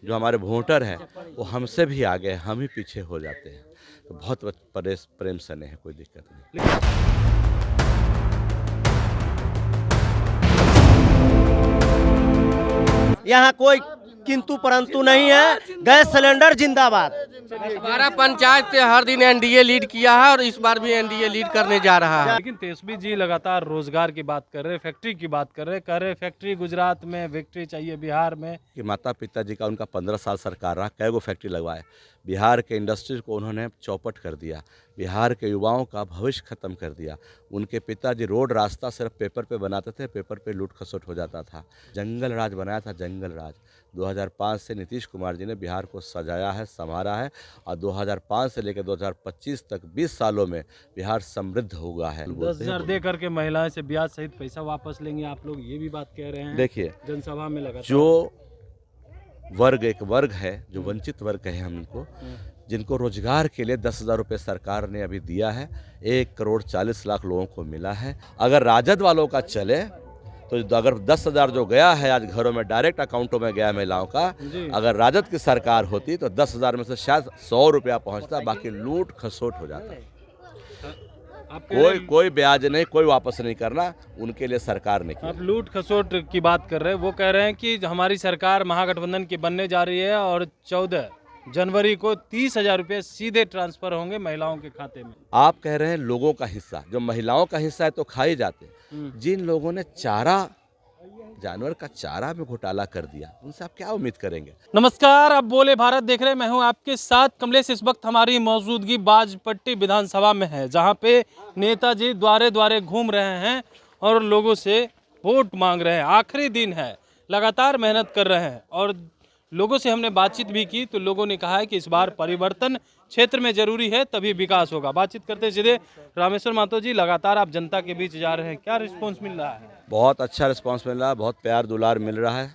जो हमारे वोटर हैं वो हमसे भी आगे हैं, हम ही पीछे हो जाते हैं। तो बहुत प्रेम स्नेह है, कोई दिक्कत नहीं। यहाँ कोई किंतु परंतु नहीं है। गैस सिलेंडर जिंदाबाद। हमारा पंचायत से हर दिन एनडीए लीड किया है और इस बार भी एनडीए लीड करने जा रहा है। लेकिन तेजस्वी जी लगातार रोजगार की बात कर रहे हैं, फैक्ट्री की बात कर रहे हैं, कह रहे फैक्ट्री गुजरात में, फैक्ट्री चाहिए बिहार में। कि माता पिताजी का उनका 15 साल सरकार रहा, कई गो फैक्ट्री लगवाए, बिहार के इंडस्ट्रीज को उन्होंने चौपट कर दिया, बिहार के युवाओं का भविष्य खत्म कर दिया। उनके पिताजी रोड रास्ता सिर्फ पेपर पे बनाते थे, पेपर पे लूट खसोट हो जाता था। जंगल राज बनाया था, जंगल राज। 2005 से नीतीश कुमार जी ने बिहार को सजाया है, संवारा है और 2005 से लेकर 2025 तक 20 सालों में बिहार समृद्ध हुआ है। 10,000 दे करके महिलाएं से ब्याज सहित पैसा वापस लेंगे आप लोग, ये भी बात कह रहे हैं। देखिए, जनसभा में लगा जो वर्ग एक वर्ग है, जो वंचित वर्ग कहे हम इनको, जिनको रोजगार के लिए 10,000 रुपये सरकार ने अभी दिया है, 1,40,00,000 लोगों को मिला है। अगर राजद वालों का चले तो अगर 10,000 जो गया है आज घरों में डायरेक्ट अकाउंटों में गया महिलाओं का, अगर राजद की सरकार होती तो 10,000 में से शायद 100 रुपया पहुँचता, बाकी लूट खसोट हो जाता। कोई ब्याज नहीं, कोई वापस नहीं करना, उनके लिए सरकार ने किया। आप लूट खसोट की बात कर रहे हैं, वो कह रहे हैं कि हमारी सरकार महागठबंधन की बनने जा रही है और 14 जनवरी को 30,000 रुपये सीधे ट्रांसफर होंगे महिलाओं के खाते में। आप कह रहे हैं लोगों का हिस्सा, जो महिलाओं का हिस्सा है तो खा ही जाते। जिन लोगों ने जानवर का चारा में घोटाला कर दिया, उनसे आप क्या उम्मीद करेंगे। नमस्कार, आप बोले भारत देख रहे हैं, मैं हूं आपके साथ कमलेश। इस वक्त हमारी मौजूदगी बाजपट्टी विधानसभा में है, जहां पे नेताजी द्वारे द्वारे घूम रहे हैं और लोगों से वोट मांग रहे हैं। आखिरी दिन है, लगातार मेहनत कर रहे हैं और लोगों से हमने बातचीत भी की तो लोगों ने कहा है कि इस बार परिवर्तन क्षेत्र में जरूरी है, तभी विकास होगा। बातचीत करते सीधे रामेश्वर महतो जी, लगातार आप जनता के बीच जा रहे हैं, क्या रिस्पॉन्स मिल रहा है? बहुत अच्छा रिस्पांस मिल रहा है, बहुत प्यार दुलार मिल रहा है।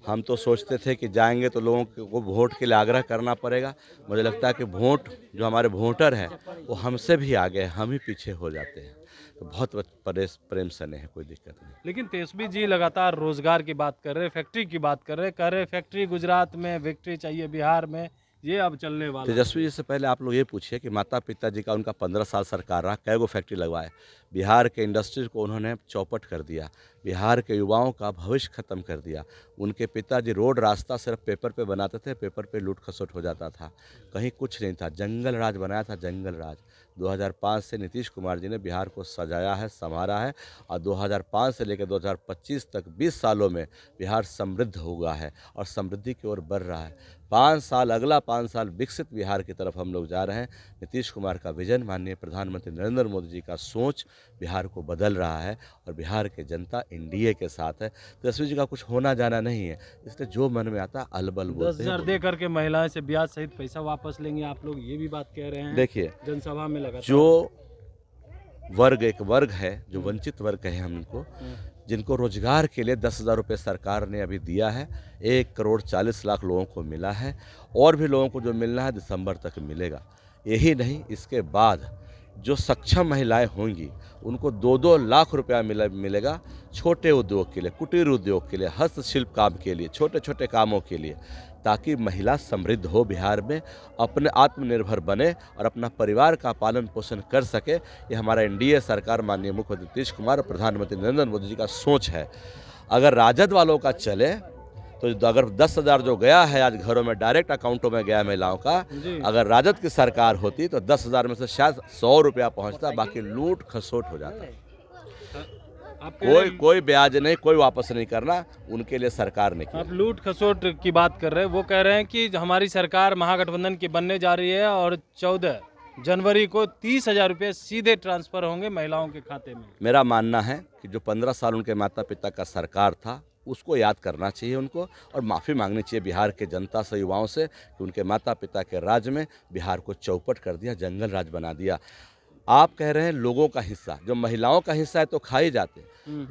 हम तो सोचते थे कि जाएंगे तो लोगों को वोट के लिए आग्रह करना पड़ेगा। मुझे लगता है कि वोट, जो हमारे वोटर हैं वो हमसे भी आगे हैं, हम ही पीछे हो जाते हैं। तो बहुत प्रेम स्नेह है, कोई दिक्कत नहीं। लेकिन तेजस्वी जी लगातार रोजगार की बात कर रहे हैं, फैक्ट्री की बात कर रहे हैं, कह रहे फैक्ट्री गुजरात में, फैक्ट्री चाहिए बिहार में, ये अब चलने वाला। तेजस्वी जी से पहले आप लोग ये पूछिए कि माता पिताजी का उनका 15 साल सरकार रहा, कई गो फैक्ट्री लगवाए, बिहार के इंडस्ट्रीज को उन्होंने चौपट कर दिया, बिहार के युवाओं का भविष्य खत्म कर दिया। उनके पिताजी रोड रास्ता सिर्फ पेपर पे बनाते थे, पेपर पे लूट खसोट हो जाता था, कहीं कुछ नहीं था। जंगल राज बनाया था, जंगल राज। 2005 से नीतीश कुमार जी ने बिहार को सजाया है, संवारा है और 2005 से लेकर 2025 तक 20 सालों में बिहार समृद्ध हुआ है और समृद्धि की ओर बढ़ रहा है। 5 साल, अगला 5 साल विकसित बिहार की तरफ हम लोग जा रहे हैं। नीतीश कुमार का विजन, माननीय प्रधानमंत्री नरेंद्र मोदी जी का सोच बिहार को बदल रहा है और बिहार की जनता एनडीए के साथ है। तेजस्वी जी का कुछ होना जाना नहीं है, इसलिए जो मन में आता अलबल बोलते हैं। 10,000 दे करके महिलाएं से ब्याज सहित पैसा वापस लेंगे आप लोग, ये भी बात कह रहे हैं। देखिए, जनसभा में लगा जो वर्ग एक वर्ग है, जो वंचित वर्ग कहे हम इनको, जिनको रोजगार के लिए 10,000 रुपये सरकार ने अभी दिया है, 1,40,00,000 लोगों को मिला है और भी लोगों को जो मिलना है दिसंबर तक मिलेगा। यही नहीं, इसके बाद जो सक्षम महिलाएं होंगी उनको 2-2 लाख रुपया मिलेगा छोटे उद्योग के लिए, कुटीर उद्योग के लिए, हस्तशिल्प काम के लिए, छोटे छोटे कामों के लिए, ताकि महिला समृद्ध हो, बिहार में अपने आत्मनिर्भर बने और अपना परिवार का पालन पोषण कर सके। ये हमारा एनडीए सरकार, माननीय मुख्यमंत्री नीतीश कुमार और प्रधानमंत्री नरेंद्र मोदी जी का सोच है। अगर राजद वालों का चले तो अगर 10,000 जो गया है आज घरों में डायरेक्ट अकाउंटों में गया महिलाओं का, अगर राजद की सरकार होती तो 10,000 में से शायद 100 रुपया पहुँचता, बाकी लूट खसोट हो जाता। कोई ब्याज नहीं, कोई वापस नहीं करना, उनके लिए सरकार ने किया। आप लूट खसोट की बात कर रहे हैं, वो कह रहे हैं कि हमारी सरकार महागठबंधन की बनने जा रही है और 14 जनवरी को 30,000 रुपये सीधे ट्रांसफर होंगे महिलाओं के खाते में। मेरा मानना है कि जो 15 साल उनके माता पिता का सरकार था उसको याद करना चाहिए उनको और माफ़ी मांगनी चाहिए बिहार के जनता से, युवाओं से, कि उनके माता पिता के राज में बिहार को चौपट कर दिया, जंगल राज बना दिया। आप कह रहे हैं लोगों का हिस्सा, जो महिलाओं का हिस्सा है तो खा ही जाते।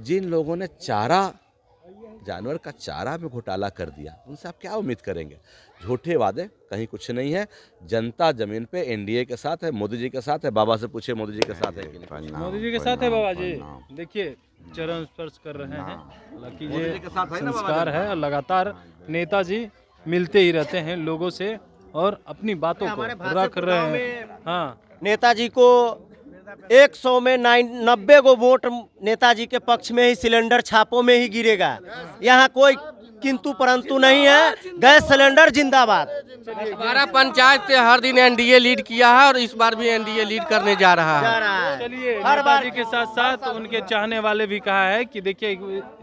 जिन लोगों ने जानवर का चारा में घोटाला कर दिया, उनसे आप क्या उम्मीद करेंगे। झूठे वादे, कहीं कुछ नहीं है। जनता जमीन पे एनडीए के साथ है, मोदी जी के साथ है। बाबा से पूछे मोदी जी के साथ है कि नहीं। मोदी जी के साथ है बाबा जी, देखिए चरण स्पर्श कर रहे हैं, हालांकि ये संस्कार है और लगातार नेताजी मिलते ही रहते हैं लोगों से और अपनी बातों को रख रहे हैं। हाँ, नेताजी को 100 में 90 को वोट नेताजी के पक्ष में ही, सिलेंडर छापों में ही गिरेगा। यहाँ कोई किंतु परंतु नहीं है। गैस सिलेंडर जिंदाबाद। हमारा पंचायत से हर दिन एनडीए लीड किया है और इस बार भी एनडीए लीड करने जा रहा है। चलिए, हर बार नेताजी के साथ साथ उनके चाहने वाले भी कहा है कि देखिए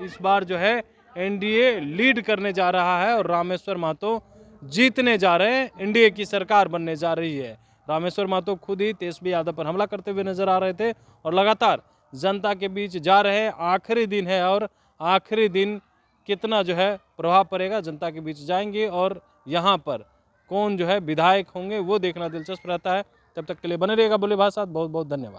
इस बार जो है एनडीए लीड करने जा रहा है और रामेश्वर महतो जीतने जा रहे हैं, एनडीए की सरकार बनने जा रही है। रामेश्वर महतो खुद ही तेजस्वी यादव पर हमला करते हुए नजर आ रहे थे और लगातार जनता के बीच जा रहे हैं। आखिरी दिन है और आखिरी दिन कितना जो है प्रभाव पड़ेगा, जनता के बीच जाएंगे और यहाँ पर कौन जो है विधायक होंगे वो देखना दिलचस्प रहता है। तब तक के लिए बने रहिएगा बोले भाषा। बहुत बहुत धन्यवाद।